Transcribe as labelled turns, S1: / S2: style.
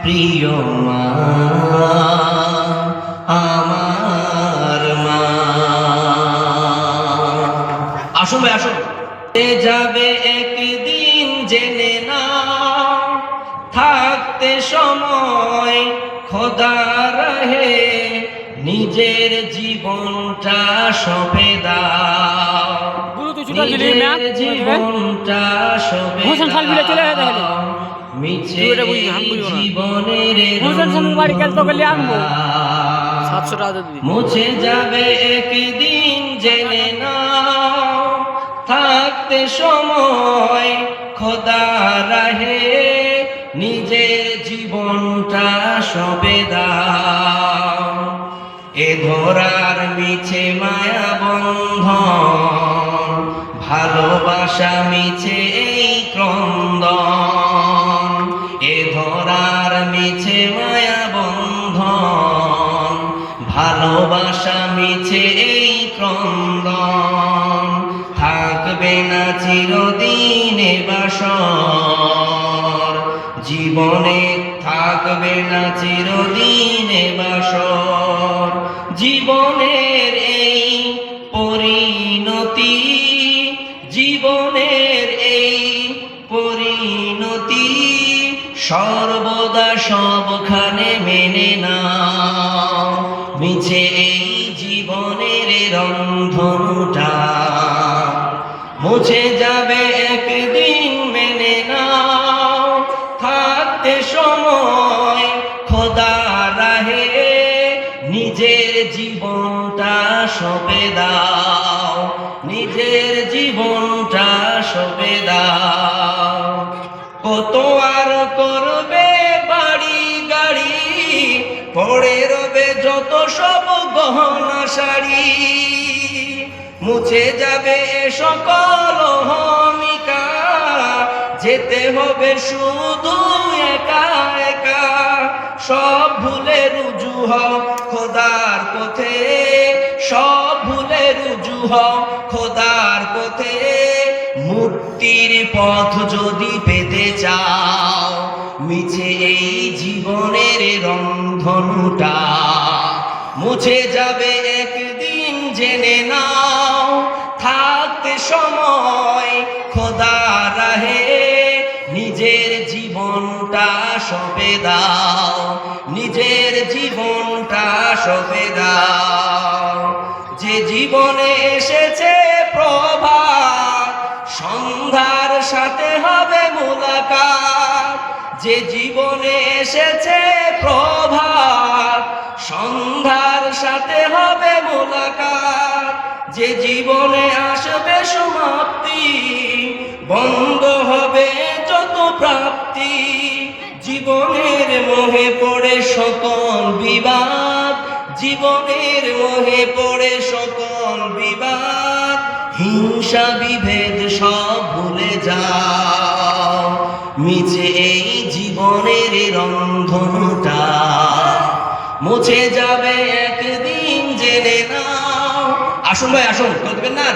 S1: প্রিয় মা আমার মা। আসুন ভাই আসুন। যাবে একদিন জেনে না, থাকতে সময় খোদা রাহে নিজের জীবনটা সঁপে দাও, নিজের জীবনটা সঁপে দাও, মিছে জীবনের মুছে যাবে একদিন জেনে নাও, থাকতে সময় খোদা রাহে নিজের জীবনটা সঁপে দাও। এ ধরার মিছে মায়া বন্ধন, ভালোবাসা মিছে এই ক্রন্দন। এ ধরার মিছে মায়া বন্ধন, ভালোবাসা মিছে এই ক্রন্দন। থাকবে না চিরদিন এ বাসর জীবনে, থাকবে না চিরদিন এ বাসর। জীবনের এই পরিণতি, জীবনের এই পরিণতি সর্বদা সবখানে মেনে নাও, মিছে এই জীবনের রন্ধনটা মুছে যাবে একদিন মেনে নাও। থাকতে সময় খোদা রাহে নিজের জীবনটা সঁপে দাও, নিজের জীবনটা সঁপে দাও। কত আর করবে বাড়ি গাড়ি, পড়ে রবে যত সব গহনা শাড়ি, মুছে যাবে সকল অহমিকা, যেতে হবে শুধু একা একা। সব ভুলে রুজু হও খোদার পথে, সব ভুলে রুজু হও খোদার পথে। মুক্তির পথ যদি পেতে চাও, মিছে এই জীবনের রন্ধনটা মুছে যাবে একদিন জেনে নাও। থাকতে সময় খোদা রাহে নিজের জীবনটা সঁপে দাও, নিজের জীবনটা সঁপে দাও। যে জীবনে এসেছে প্রভাত, সন্ধ্যার সাথে হবে মুলাকাত। যে জীবনে এসেছে প্রভাত, সন্ধ্যার সাথে হবে মুলাকাত। যে জীবনে আসবে সমাপ্তি, বন্ধ হবে যত প্রাপ্তি। জীবনের মোহে পড়ে সকল বিবাদ, জীবনের মোহে পড়ে সকল বিবাদ। হিংসা বিভেদ সব ভুলে যাও, মিছে এই জীবনের রন্ধনটা মুছে যাবে একদিন জেনে নাও। আসুন ভাই আসুন, করবেন না।